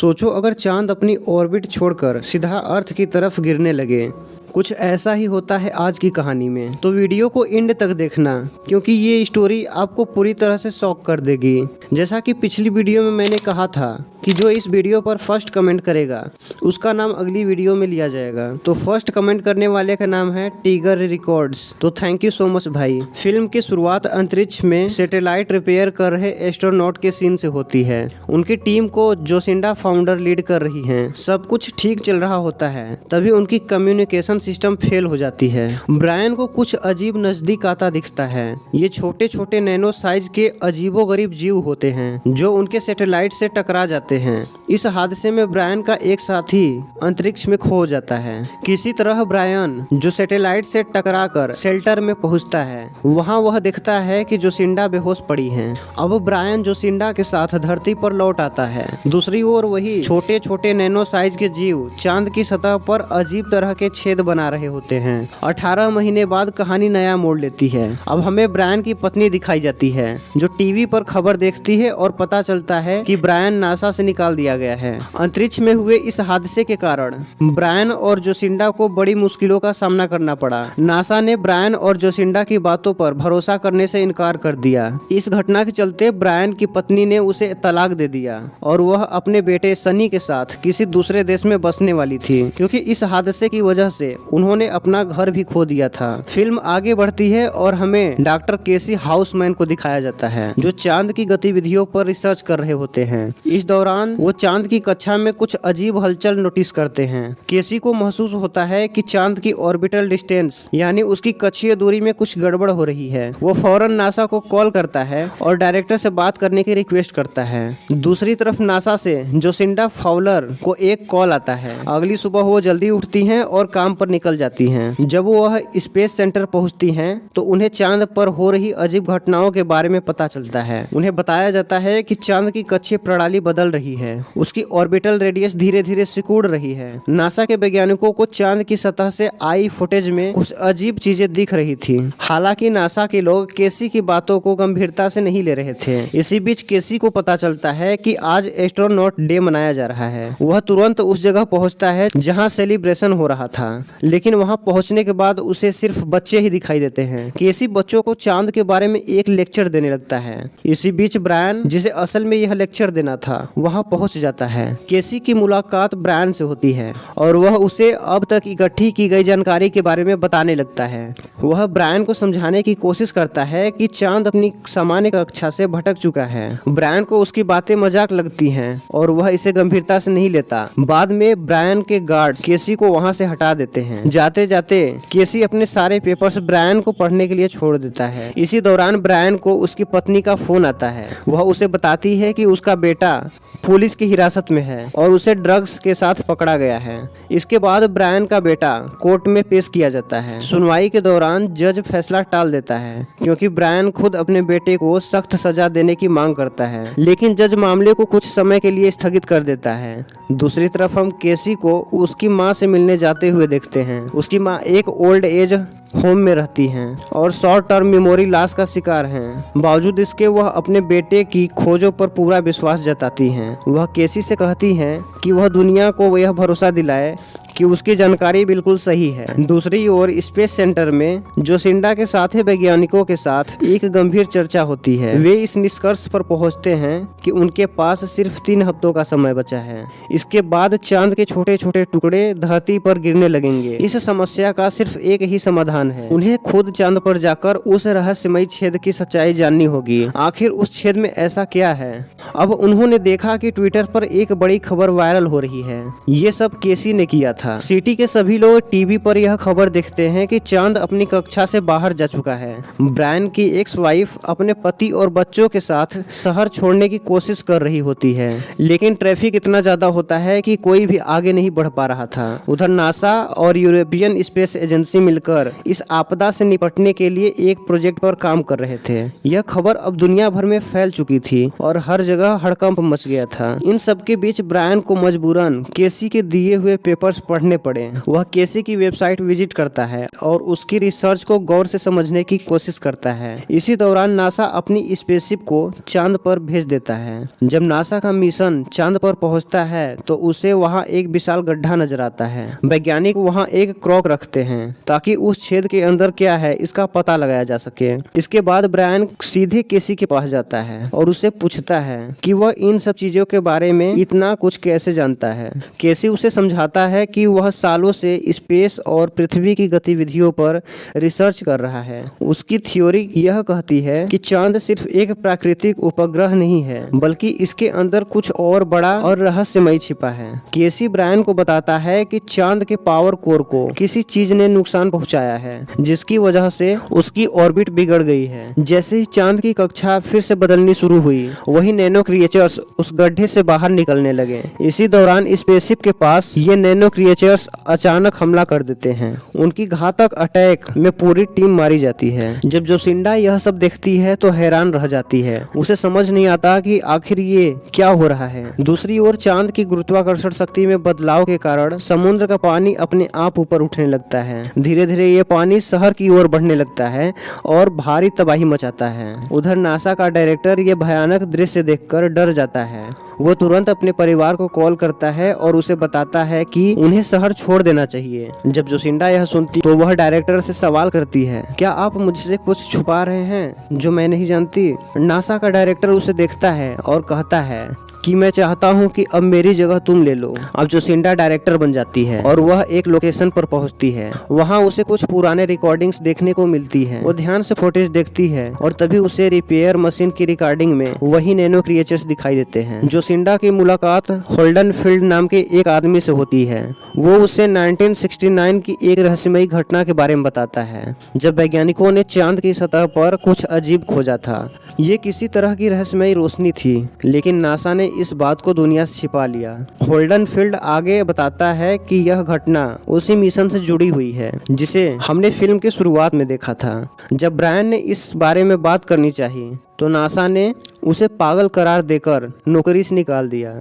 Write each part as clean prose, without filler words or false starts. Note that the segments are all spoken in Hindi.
सोचो अगर चांद अपनी ऑर्बिट छोड़कर सीधा अर्थ की तरफ गिरने लगे। कुछ ऐसा ही होता है आज की कहानी में। तो वीडियो को एंड तक देखना, क्योंकि ये स्टोरी आपको पूरी तरह से शॉक कर देगी। जैसा कि पिछली वीडियो में मैंने कहा था कि जो इस वीडियो पर फर्स्ट कमेंट करेगा उसका नाम अगली वीडियो में लिया जाएगा। तो फर्स्ट कमेंट करने वाले का नाम है टीगर रिकॉर्ड्स। तो थैंक यू सो मच भाई। फिल्म की शुरुआत अंतरिक्ष में सैटेलाइट रिपेयर कर रहे एस्ट्रोनॉट के सीन से होती है। उनकी टीम को जोसिंडा फाउंडर लीड कर रही हैं। सब कुछ ठीक चल रहा होता है, तभी उनकी कम्युनिकेशन सिस्टम फेल हो जाती है। ब्रायन को कुछ अजीब नजदीक आता दिखता है। ये छोटे छोटे नैनो साइज के अजीबोगरीब जीव होते हैं जो उनके सैटेलाइट से टकरा जाते हैं। इस हादसे में ब्रायन का एक साथी अंतरिक्ष में खो जाता है। किसी तरह ब्रायन जो सैटेलाइट से टकराकर शेल्टर में पहुंचता है, वहां वह देखता है कि जोसिंडा बेहोश पड़ी हैं। अब ब्रायन जोसिंडा के साथ धरती पर लौट आता है। दूसरी ओर वही छोटे छोटे नैनो साइज के जीव चांद की सतह पर अजीब तरह के छेद बना रहे होते हैं। 18 महीने बाद कहानी नया मोड़ लेती है। अब हमें ब्रायन की पत्नी दिखाई जाती है जो टीवी पर खबर देखती है और पता चलता है कि ब्रायन नासा से निकाल दिया गया है। अंतरिक्ष में हुए इस हादसे के कारण ब्रायन और जोसिंडा को बड़ी मुश्किलों का सामना करना पड़ा। नासा ने ब्रायन और जोसिंडा की बातों पर भरोसा करने से इनकार कर दिया। इस घटना के चलते ब्रायन की पत्नी ने उसे तलाक दे दिया और वह अपने बेटे सनी के साथ किसी दूसरे देश में बसने वाली थी, क्योंकि इस हादसे की वजह से उन्होंने अपना घर भी खो दिया था। फिल्म आगे बढ़ती है और हमें डॉक्टर केसी हाउसमैन को दिखाया जाता है जो चांद की गतिविधियों पर रिसर्च कर रहे होते हैं। इस दौरान वो चांद की कक्षा में कुछ अजीब हलचल नोटिस करते हैं। केसी को महसूस होता है कि चांद की ऑर्बिटल डिस्टेंस यानी उसकी कक्षीय दूरी में कुछ गड़बड़ हो रही है। वो फौरन नासा को कॉल करता है और डायरेक्टर से बात करने की रिक्वेस्ट करता है। दूसरी तरफ नासा से जोसिंडा फाउलर को एक कॉल आता है। अगली सुबह वो जल्दी उठती हैं और काम पर निकल जाती हैं। जब वह स्पेस सेंटर पहुंचती हैं तो उन्हें चांद पर हो रही अजीब घटनाओं के बारे में पता चलता है। उन्हें बताया जाता है कि चांद की कक्षीय प्रणाली बदल रही है, उसकी ऑर्बिटल रेडियस धीरे धीरे सिकुड़ रही है। नासा के वैज्ञानिकों को चांद की सतह से आई फुटेज में कुछ अजीब चीजें दिख रही थी। हालांकि नासा के लोग केसी की बातों को गंभीरता से नहीं ले रहे थे। इसी बीच केसी को पता चलता है कि आज एस्ट्रोनॉट डे मनाया जा रहा है। वह तुरंत उस जगह पहुंचता है जहां सेलिब्रेशन हो रहा था, लेकिन वहां पहुंचने के बाद उसे सिर्फ बच्चे ही दिखाई देते हैं। केसी बच्चों को चांद के बारे में एक लेक्चर देने लगता है। इसी बीच ब्रायन, जिसे असल में यह लेक्चर देना था, वहां पहुंच जाता है। केसी की मुलाकात ब्रायन से होती है और वह उसे अब तक इकट्ठी की गई जानकारी के बारे में बताने लगता है। वह ब्रायन को समझाने की कोशिश करता है कि चांद अपनी सामान्य कक्षा से भटक चुका है। ब्रायन को उसकी बातें मजाक लगती हैं और वह इसे गंभीरता से नहीं लेता। बाद में ब्रायन के गार्ड्स केसी को वहां से हटा देते हैं। जाते जाते केसी अपने सारे पेपर्स ब्रायन को पढ़ने के लिए छोड़ देता है। इसी दौरान ब्रायन को उसकी पत्नी का फोन आता है। वह उसे बताती है कि उसका बेटा पुलिस की हिरासत में है और उसे ड्रग्स के साथ पकड़ा गया है। इसके बाद ब्रायन का बेटा कोर्ट में पेश किया जाता है। सुनवाई के दौरान जज फैसला टाल देता है क्योंकि ब्रायन खुद अपने बेटे को सख्त सजा देने की मांग करता है, लेकिन जज मामले को कुछ समय के लिए स्थगित कर देता है। दूसरी तरफ हम केसी को उसकी माँ से मिलने जाते हुए देखते हैं। उसकी माँ एक ओल्ड एज होम में रहती हैं और शॉर्ट टर्म मेमोरी लॉस का शिकार हैं। बावजूद इसके वह अपने बेटे की खोजों पर पूरा विश्वास जताती हैं। वह केसी से कहती हैं कि वह दुनिया को यह भरोसा दिलाए कि उसकी जानकारी बिल्कुल सही है। दूसरी ओर स्पेस सेंटर में जोसिंडा के साथी वैज्ञानिकों के साथ एक गंभीर चर्चा होती है। वे इस निष्कर्ष पर पहुंचते हैं कि उनके पास सिर्फ 3 हफ्तों का समय बचा है। इसके बाद चांद के छोटे छोटे टुकड़े धरती पर गिरने लगेंगे। इस समस्या का सिर्फ एक ही समाधान है, उन्हें खुद चांद पर जाकर उस रहस्यमयी छेद की सच्चाई जाननी होगी। आखिर उस छेद में ऐसा क्या है? अब उन्होंने देखा कि ट्विटर पर एक बड़ी खबर वायरल हो रही है। ये सब केसी ने किया था। सिटी के सभी लोग टीवी पर यह खबर देखते हैं कि चांद अपनी कक्षा से बाहर जा चुका है। ब्रायन की एक्स वाइफ अपने पति और बच्चों के साथ शहर छोड़ने की कोशिश कर रही होती है, लेकिन ट्रैफिक इतना ज्यादा होता है कि कोई भी आगे नहीं बढ़ पा रहा था। उधर नासा और यूरोपियन स्पेस एजेंसी मिलकर इस आपदा से निपटने के लिए एक प्रोजेक्ट पर काम कर रहे थे। यह खबर अब दुनिया भर में फैल चुकी थी और हर जगह हड़कंप मच गया था। इन सब के बीच ब्रायन को मजबूरन केसी के दिए हुए पेपर्स पढ़ने पड़े। वह केसी की वेबसाइट विजिट करता है और उसकी रिसर्च को गौर से समझने की कोशिश करता है। इसी दौरान नासा अपनी स्पेसशिप को चांद पर भेज देता है। जब नासा का मिशन चांद पर पहुंचता है तो उसे वहां एक विशाल गड्ढा नजर आता है। वैज्ञानिक वहां एक क्रॉक रखते हैं ताकि उस छेद के अंदर क्या है इसका पता लगाया जा सके। इसके बाद ब्रायन सीधे केसी के पास जाता है और उससे पूछता है कि वह इन सब चीजों के बारे में इतना कुछ कैसे जानता है। केसी उसे समझाता है कि वह सालों से स्पेस और पृथ्वी की गतिविधियों पर रिसर्च कर रहा है। उसकी थ्योरी यह कहती है कि चांद सिर्फ एक प्राकृतिक उपग्रह नहीं है, बल्कि इसके अंदर कुछ और बड़ा और रहस्यमय छिपा है। केसी ब्रायन को बताता है कि चांद के पावर कोर को किसी चीज ने नुकसान पहुंचाया है, जिसकी वजह से उसकी ऑर्बिट बिगड़ गई है। जैसे ही चांद की कक्षा फिर से बदलनी शुरू हुई, वही नैनो क्रिएचर्स उस गड्ढे से बाहर निकलने लगे। इसी दौरान स्पेसशिप के पास ये नैनो क्रिएचर्स अचानक हमला कर देते हैं। उनकी घातक अटैक में पूरी टीम मारी जाती है। जब जोसिंडा यह सब देखती है तो हैरान रह जाती है। उसे समझ नहीं आता कि आखिर ये क्या हो रहा है। दूसरी ओर चांद की गुरुत्वाकर्षण शक्ति में बदलाव के कारण समुद्र का पानी अपने आप ऊपर उठने लगता है। धीरे धीरे ये पानी शहर की ओर बढ़ने लगता है और भारी तबाही मचाता है। उधर नासा का डायरेक्टर ये भयानक दृश्य देखकर डर जाता है। वो तुरंत अपने परिवार को कॉल करता है और उसे बताता है कि उन्हें शहर छोड़ देना चाहिए। जब जोसिंडा यह सुनती तो वह डायरेक्टर से सवाल करती है, क्या आप मुझसे कुछ छुपा रहे हैं जो मैं नहीं जानती? नासा का डायरेक्टर उसे देखता है और कहता है कि मैं चाहता हूं कि अब मेरी जगह तुम ले लो। अब जोसिंडा डायरेक्टर बन जाती है और वह एक लोकेशन पर पहुंचती है। वहां उसे कुछ पुराने रिकॉर्डिंग्स देखने को मिलती है। वो ध्यान से फुटेज देखती है और तभी उसे रिपेयर मशीन की रिकॉर्डिंग में वही नैनो क्रिएचर्स दिखाई देते हैं। जोसिंडा की मुलाकात होल्डन फील्ड नाम के एक आदमी से होती है। वो उसे 1969 की एक रहस्यमयी घटना के बारे में बताता है, जब वैज्ञानिकों ने चांद की सतह पर कुछ अजीब खोजा था। ये किसी तरह की रहस्यमयी रोशनी थी, लेकिन नासा ने इस बात को दुनिया से छिपा लिया। होल्डन फील्ड आगे बताता है कि यह घटना उसी मिशन से जुड़ी हुई है जिसे हमने फिल्म की शुरुआत में देखा था। जब ब्रायन ने इस बारे में बात करनी चाहिए तो नासा ने उसे पागल करार देकर नौकरी से निकाल दिया।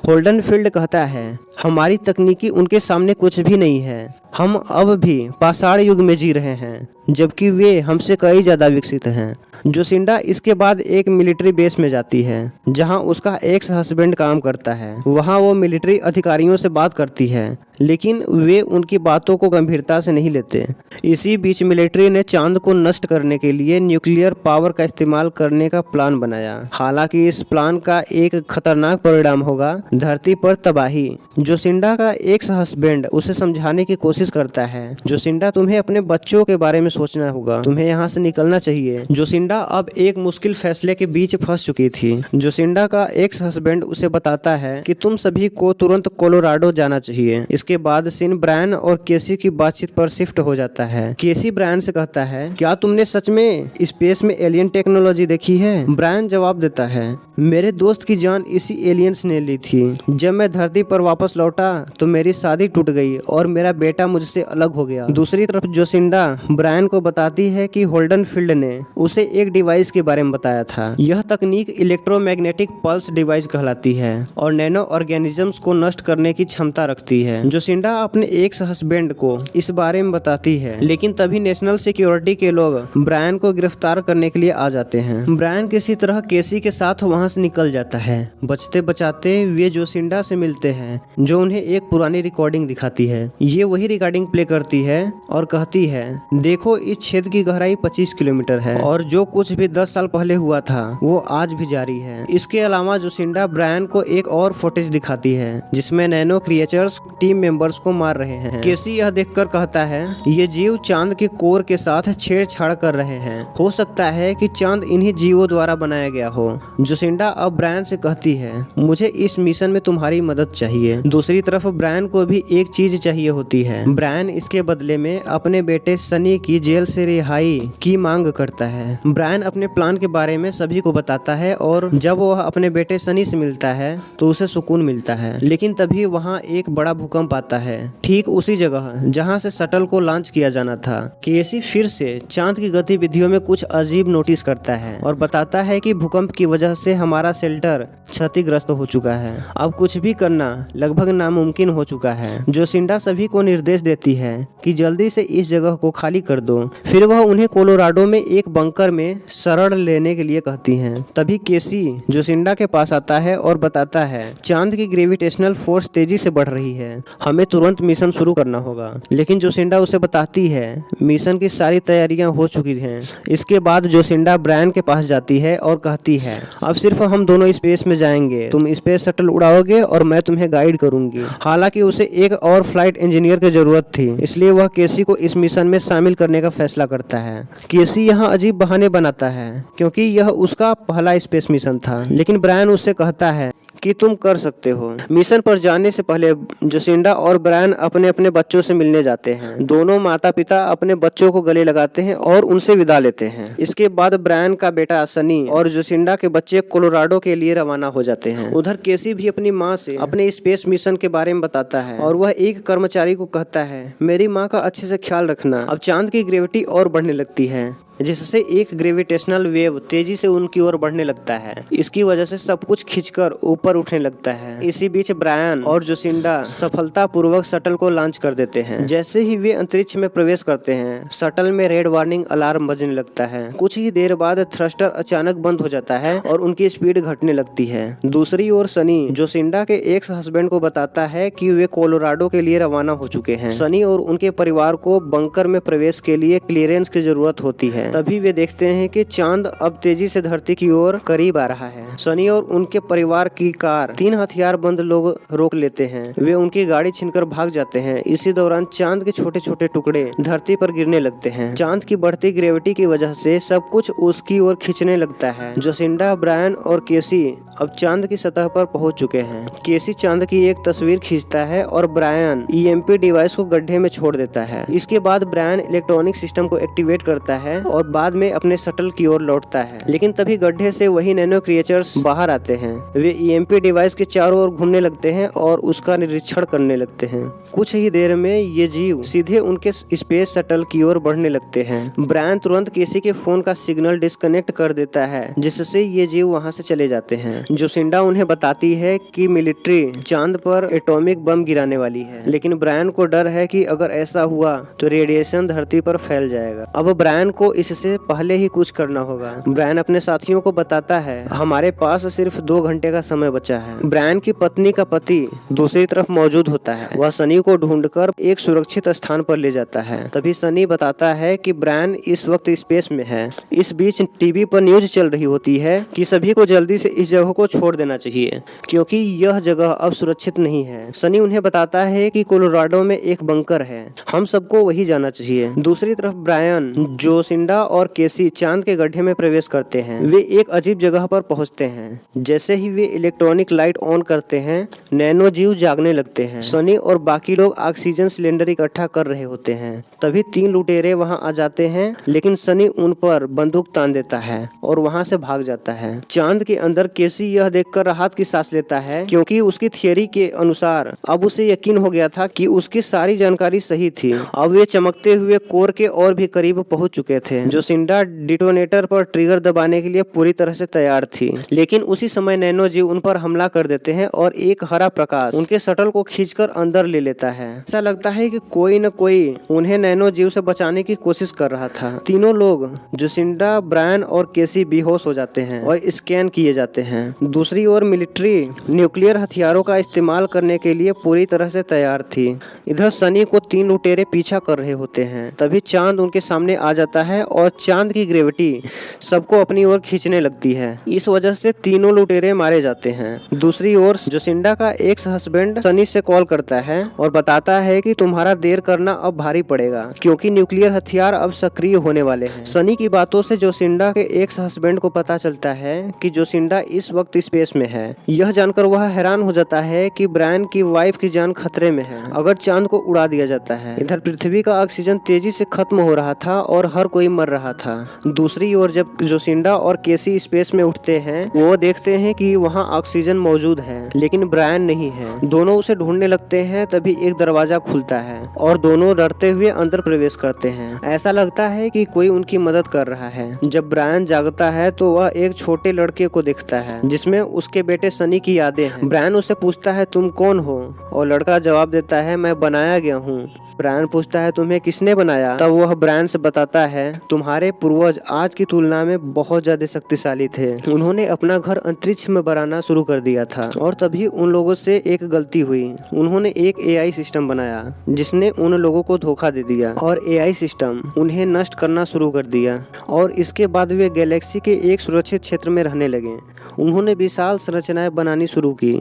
होल्डन फील्ड कहता है, हमारी तकनीकी उनके सामने कुछ भी नहीं है। हम अब भी पाषाण युग में जी रहे हैं, जबकि वे हमसे कई ज्यादा विकसित हैं। जोसिंडा इसके बाद एक मिलिट्री बेस में जाती है जहां उसका एक्स हस्बैंड काम करता है। वहां वो मिलिट्री अधिकारियों से बात करती है, लेकिन वे उनकी बातों को गंभीरता से नहीं लेते। इसी बीच मिलिट्री ने चांद को नष्ट करने के लिए न्यूक्लियर पावर का इस्तेमाल करने का प्लान बनाया। हालांकि इस प्लान का एक खतरनाक परिणाम होगा, धरती पर तबाही। जोसिंडा का एक्स हस्बैंड उसे समझाने की कोशिश करता है, जोसिंडा तुम्हें अपने बच्चों के बारे में सोचना होगा, तुम्हें यहाँ से निकलना चाहिए। जोसिंडा अब एक मुश्किल फैसले के बीच फंस चुकी थी। जोसिंडा का एक्स हस्बैंड उसे बताता है कि तुम सभी को तुरंत कोलोराडो जाना चाहिए। इसके बाद सीन ब्रायन और केसी की बातचीत पर शिफ्ट हो जाता है। केसी ब्रायन से कहता है, क्या तुमने सच में स्पेस में एलियन टेक्नोलॉजी देखी है? ब्रायन जवाब देता है, मेरे दोस्त की जान इसी एलियंस ने ली थी। जब मैं धरती पर वापस लौटा तो मेरी शादी टूट गई और मेरा बेटा मुझसे अलग हो गया। दूसरी तरफ जोसिंडा ब्रायन को बताती है कि होल्डन फील्ड ने उसे एक डिवाइस के बारे में बताया था। यह तकनीक इलेक्ट्रोमैग्नेटिक पल्स डिवाइस कहलाती है और नैनो ऑर्गेनिजम्स को नष्ट करने की क्षमता रखती है। जोसिंडा अपने एक्स हस्बैंड को इस बारे में बताती है, लेकिन तभी नेशनल सिक्योरिटी के लोग ब्रायन को गिरफ्तार करने के लिए आ जाते हैं। ब्रायन किसी तरह केसी के साथ वहां से निकल जाता है। बचते बचाते वे जोसिंडा से मिलते हैं, जो उन्हें एक पुरानी रिकॉर्डिंग दिखाती है। ये वही रिकॉर्डिंग प्ले करती है और कहती है, देखो इस छेद की गहराई 25 किलोमीटर है और जो कुछ भी 10 साल पहले हुआ था वो आज भी जारी है। इसके अलावा जोसिंडा ब्रायन को एक और फुटेज दिखाती है जिसमें नैनो क्रिएचर्स टीम मेंबर्स को मार रहे हैं। केसी यह देखकर कहता है, ये जीव चांद के कोर के साथ छेड़छाड़ कर रहे हैं। हो सकता है कि चांद इन्हीं जीवों द्वारा बनाया गया हो। जोसिंडा अब ब्रायन से कहती है, मुझे इस मिशन में तुम्हारी मदद चाहिए। दूसरी तरफ ब्रायन को भी एक चीज चाहिए होती है। ब्रायन इसके बदले में अपने बेटे सनी की जेल से रिहाई की मांग करता है। ब्रायन अपने प्लान के बारे में सभी को बताता है और जब वह अपने बेटे सनी से मिलता है तो उसे सुकून मिलता है। लेकिन तभी वहाँ एक बड़ा भूकंप आता है, ठीक उसी जगह जहाँ से शटल को लॉन्च किया जाना था। केसी फिर से चांद की गतिविधियों में कुछ अजीब नोटिस करता है और बताता है कि भूकंप की वजह से हमारा शेल्टर क्षतिग्रस्त हो चुका है। अब कुछ भी करना लगभग नामुमकिन हो चुका है। जोसिंडा सभी को निर्देश देती है कि जल्दी से इस जगह को खाली कर दो। फिर वह उन्हें कोलोराडो में एक बंकर में शरण लेने के लिए कहती हैं। तभी केसी जोसिंडा के पास आता है और बताता है चांद की ग्रेविटेशनल फोर्स तेजी से बढ़ रही है, हमें तुरंत मिशन शुरू करना होगा। लेकिन जोसिंडा उसे बताती है मिशन की सारी तैयारियां हो चुकी हैं। इसके बाद जोसिंडा ब्रायन के पास जाती है और कहती है अब सिर्फ हम दोनों स्पेस में जाएंगे, तुम स्पेस शटल उड़ाओगे और मैं तुम्हें गाइड करूंगी। हालांकि उसे एक और फ्लाइट इंजीनियर की जरूरत थी, इसलिए वह केसी को इस मिशन में शामिल करने का फैसला करता है। केसी यहाँ अजीब बहाने बनाता है क्योंकि यह उसका पहला स्पेस मिशन था, लेकिन ब्रायन उससे कहता है कि तुम कर सकते हो। मिशन पर जाने से पहले जोसिंडा और ब्रायन अपने अपने बच्चों से मिलने जाते हैं। दोनों माता पिता अपने बच्चों को गले लगाते हैं और उनसे विदा लेते हैं। इसके बाद ब्रायन का बेटा सनी और जोसिंडा के बच्चे कोलोराडो के लिए रवाना हो जाते हैं। उधर केसी भी अपनी माँ से अपने स्पेस मिशन के बारे में बताता है और वह एक कर्मचारी को कहता है मेरी माँ का अच्छे से ख्याल रखना। अब चांद की ग्रेविटी और बढ़ने लगती है, जिससे एक ग्रेविटेशनल वेव तेजी से उनकी ओर बढ़ने लगता है। इसकी वजह से सब कुछ खिंचकर ऊपर उठने लगता है। इसी बीच ब्रायन और जोसिंडा सफलतापूर्वक शटल को लॉन्च कर देते हैं। जैसे ही वे अंतरिक्ष में प्रवेश करते हैं, शटल में रेड वार्निंग अलार्म बजने लगता है। कुछ ही देर बाद थ्रस्टर अचानक बंद हो जाता है और उनकी स्पीड घटने लगती है। दूसरी ओर सनी जोसिंडा के एक्स हस्बैंड को बताता है कि वे कोलोराडो के लिए रवाना हो चुके हैं। सनी और उनके परिवार को बंकर में प्रवेश के लिए क्लियरेंस की जरूरत होती है। तभी वे देखते हैं कि चांद अब तेजी से धरती की ओर करीब आ रहा है। सनी और उनके परिवार की कार 3 हथियारबंद लोग रोक लेते हैं। वे उनकी गाड़ी छीनकर भाग जाते हैं। इसी दौरान चांद के छोटे छोटे टुकड़े धरती पर गिरने लगते हैं। चांद की बढ़ती ग्रेविटी की वजह से सब कुछ उसकी ओर खींचने लगता है। जोसिंडा, ब्रायन और केसी अब चांद की सतह पर पहुंच चुके हैं। केसी चांद की एक तस्वीर खींचता है और ब्रायन ईएमपी डिवाइस को गड्ढे में छोड़ देता है। इसके बाद ब्रायन इलेक्ट्रॉनिक सिस्टम को एक्टिवेट करता है और बाद में अपने शटल की ओर लौटता है। लेकिन तभी गड्ढे से वही नैनो क्रिएचर्स बाहर आते हैं। वे ईएमपी डिवाइस के चारों ओर घूमने लगते हैं और उसका निरीक्षण करने लगते हैं। कुछ ही देर में ये जीव सीधे उनके स्पेस शटल की ओर बढ़ने लगते हैं। ब्रायन तुरंत केसी के फोन का सिग्नल डिस्कनेक्ट कर देता है, जिससे ये जीव वहां से चले जाते हैं। जोसिंडा उन्हें बताती है कि मिलिट्री चांद पर एटॉमिक बम गिराने वाली है, लेकिन ब्रायन को डर है कि अगर ऐसा हुआ तो रेडिएशन धरती पर फैल जाएगा। अब ब्रायन को इससे पहले ही कुछ करना होगा। ब्रायन अपने साथियों को बताता है हमारे पास सिर्फ 2 घंटे का समय बचा है। ब्रायन की पत्नी का पति दूसरी तरफ मौजूद होता है। वह सनी को ढूंढकर एक सुरक्षित स्थान पर ले जाता है। तभी सनी बताता है कि ब्रायन इस वक्त स्पेस में है। इस बीच टीवी पर न्यूज चल रही होती है कि सभी को जल्दी से इस जगह को छोड़ देना चाहिए क्योंकि यह जगह अब सुरक्षित नहीं है। सनी उन्हें बताता है कि कोलोराडो में एक बंकर है, हम सबको वही जाना चाहिए। दूसरी तरफ ब्रायन, जोसिंडा और केसी चांद के गड्ढे में प्रवेश करते हैं। वे एक अजीब जगह पर पहुंचते हैं। जैसे ही वे इलेक्ट्रॉनिक लाइट ऑन करते हैं, नैनो जीव जागने लगते हैं। सनी और बाकी लोग ऑक्सीजन सिलेंडर इकट्ठा कर रहे होते हैं। तभी 3 लुटेरे वहां आ जाते हैं, लेकिन सनी उन पर बंदूक तान देता है और वहां से भाग जाता है। चांद के अंदर केसी यह देखकर राहत की सांस लेता है क्योंकि उसकी थियरी के अनुसार अब उसे यकीन हो गया था कि उसकी सारी जानकारी सही थी। अब वे चमकते हुए कोर के और भी करीब पहुंच चुके थे। जोसिंडा डिटोनेटर पर ट्रिगर दबाने के लिए पूरी तरह से तैयार थी, लेकिन उसी समय नैनो जीव उन पर हमला कर देते हैं और एक हरा प्रकाश उनके शटल को खींचकर अंदर ले लेता है। ऐसा लगता है कि कोई न कोई उन्हें नैनो जीव से बचाने की कोशिश कर रहा था। तीनों लोग जोसिंडा, ब्रायन और केसी बेहोश हो जाते हैं और स्कैन किए जाते हैं। दूसरी ओर मिलिट्री न्यूक्लियर हथियारों का इस्तेमाल करने के लिए पूरी तरह से तैयार थी। इधर सनी को 3 लुटेरे पीछा कर रहे होते हैं। तभी चांद उनके सामने आ जाता है और चांद की ग्रेविटी सबको अपनी ओर खींचने लगती है। इस वजह से तीनों लुटेरे मारे जाते हैं। दूसरी ओर जोसिंडा का एक्स हस्बैंड सनी से कॉल करता है और बताता है कि तुम्हारा देर करना अब भारी पड़ेगा क्योंकि न्यूक्लियर हथियार अब सक्रिय होने वाले हैं। सनी की बातों से जोसिंडा के एक्स हस्बैंड को पता चलता है कि जोसिंडा इस वक्त स्पेस में है। यह जानकर वह हैरान हो जाता है कि ब्रायन की वाइफ की जान खतरे में है अगर चांद को उड़ा दिया जाता है। इधर पृथ्वी का ऑक्सीजन तेजी से खत्म हो रहा था और हर कोई मर रहा था। दूसरी ओर जब जोसिंडा और केसी स्पेस में उठते हैं, वो देखते हैं कि वहाँ ऑक्सीजन मौजूद है, लेकिन ब्रायन नहीं है। दोनों उसे ढूंढने लगते हैं, तभी एक दरवाजा खुलता है और दोनों डरते हुए अंदर प्रवेश करते हैं। ऐसा लगता है कि कोई उनकी मदद कर रहा है। जब ब्रायन जागता है तो वह एक छोटे लड़के को देखता है जिसमें उसके बेटे सनी की यादें हैं। ब्रायन उससे पूछता है, तुम कौन हो? और लड़का जवाब देता है, मैं बनाया गया हूँ। ब्रायन पूछता है, तुम्हें किसने बनाया? तब वह ब्रायन से बताता है, तुम्हारे पूर्वज आज की तुलना में बहुत ज्यादा शक्तिशाली थे। उन्होंने अपना घर अंतरिक्ष में बनाना शुरू कर दिया था और तभी उन लोगों से एक गलती हुई। उन्होंने एक एआई सिस्टम बनाया जिसने उन लोगों को धोखा दे दिया और एआई सिस्टम उन्हें नष्ट करना शुरू कर दिया और इसके बाद वे गैलेक्सी के एक सुरक्षित क्षेत्र में रहने लगे। उन्होंने विशाल संरचनाएं बनानी शुरू की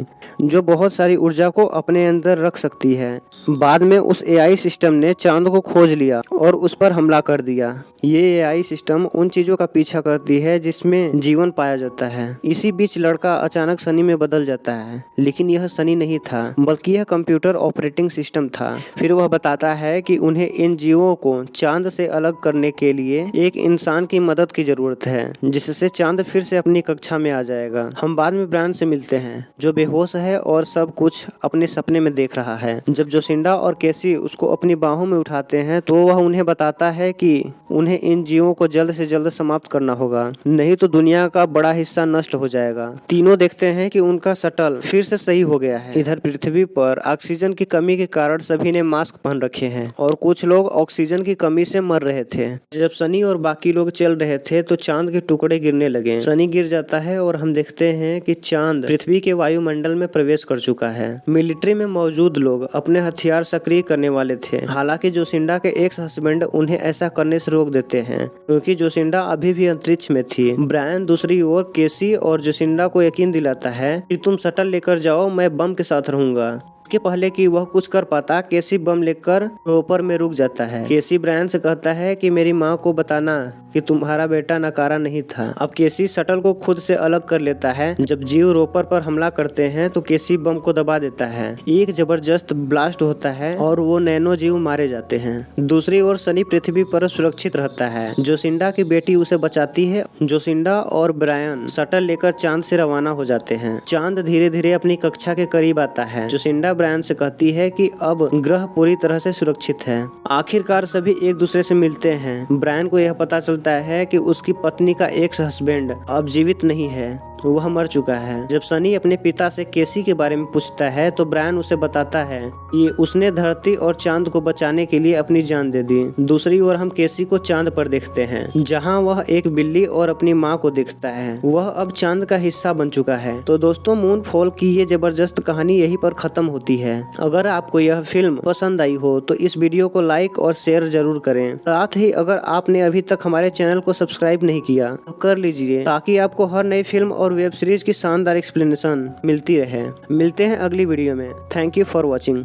जो बहुत सारी ऊर्जा को अपने अंदर रख सकती है। बाद में उस एआई सिस्टम ने चांद को खोज लिया और उस पर हमला कर दिया। ये एआई सिस्टम उन चीजों का पीछा करती है जिसमें जीवन पाया जाता है। इसी बीच लड़का अचानक सनी में बदल जाता है, लेकिन यह सनी नहीं था बल्कि यह कंप्यूटर ऑपरेटिंग सिस्टम था। फिर वह बताता है कि उन्हें इन जीवों को चांद से अलग करने के लिए एक इंसान की मदद की जरूरत है, जिससे चांद फिर से अपनी कक्षा में आ जाएगा। हम बाद में ब्रायन से मिलते हैं जो बेहोश है और सब कुछ अपने सपने में देख रहा है। जब जोसिंडा और केसी उसको अपनी बाहों में उठाते हैं तो वह उन्हें बताता है कि उन्हें इन जीवों को जल्द से जल्द समाप्त करना होगा, नहीं तो दुनिया का बड़ा हिस्सा नष्ट हो जाएगा। तीनों देखते हैं कि उनका शटल फिर से सही हो गया है। इधर पृथ्वी पर ऑक्सीजन की कमी के कारण सभी ने मास्क पहन रखे हैं और कुछ लोग ऑक्सीजन की कमी से मर रहे थे। जब सनी और बाकी लोग चल रहे थे तो चांद के टुकड़े गिरने लगे। सनी गिर जाता है और हम देखते हैं कि चांद पृथ्वी के वायुमंडल में प्रवेश कर चुका है। मिलिट्री में मौजूद लोग अपने हथियार सक्रिय करने वाले थे, हालांकि जोसिंडा के एक्स हस्बैंड उन्हें ऐसा करने से रोक देते हैं क्योंकि जोसिंडा अभी भी अंतरिक्ष में थी। ब्रायन दूसरी ओर केसी और जोसिंडा को यकीन दिलाता है कि तुम शटल लेकर जाओ, मैं बम के साथ रहूंगा। इसके पहले कि वह कुछ कर पाता, केसी बम लेकर रोपर में रुक जाता है। केसी ब्रायन से कहता है कि मेरी माँ को बताना कि तुम्हारा बेटा नकारा नहीं था। अब केसी शटल को खुद से अलग कर लेता है। जब जीव रोपर पर हमला करते हैं तो केसी बम को दबा देता है। एक जबरदस्त ब्लास्ट होता है और वो नैनो जीव मारे जाते हैं। दूसरी ओर सनी पृथ्वी पर सुरक्षित रहता है। जोसिंडा की बेटी उसे बचाती है। जोसिंडा और ब्रायन शटल लेकर चांद से रवाना हो जाते हैं। चांद धीरे धीरे अपनी कक्षा के करीब आता है। जोसिंडा ब्रायन से कहती है कि अब ग्रह पूरी तरह से सुरक्षित है। आखिरकार सभी एक दूसरे से मिलते हैं। ब्रायन को यह पता चलता है कि उसकी पत्नी का एक्स हस्बैंड अब जीवित नहीं है, वह मर चुका है। जब सनी अपने पिता से केसी के बारे में पूछता है तो ब्रायन उसे बताता है कि उसने धरती और चांद को बचाने के लिए अपनी जान दे दी। दूसरी ओर हम केसी को चांद पर देखते हैं जहां वह एक बिल्ली और अपनी माँ को देखता है। वह अब चांद का हिस्सा बन चुका है। तो दोस्तों, मूनफॉल की ये जबरदस्त कहानी यहीं पर खत्म होती है। अगर आपको यह फिल्म पसंद आई हो तो इस वीडियो को लाइक और शेयर जरूर करें। साथ ही अगर आपने अभी तक हमारे चैनल को सब्सक्राइब नहीं किया तो कर लीजिए ताकि आपको हर नई फिल्म और वेब सीरीज की शानदार एक्सप्लेनेशन मिलती रहे। मिलते हैं अगली वीडियो में। Thank you for watching.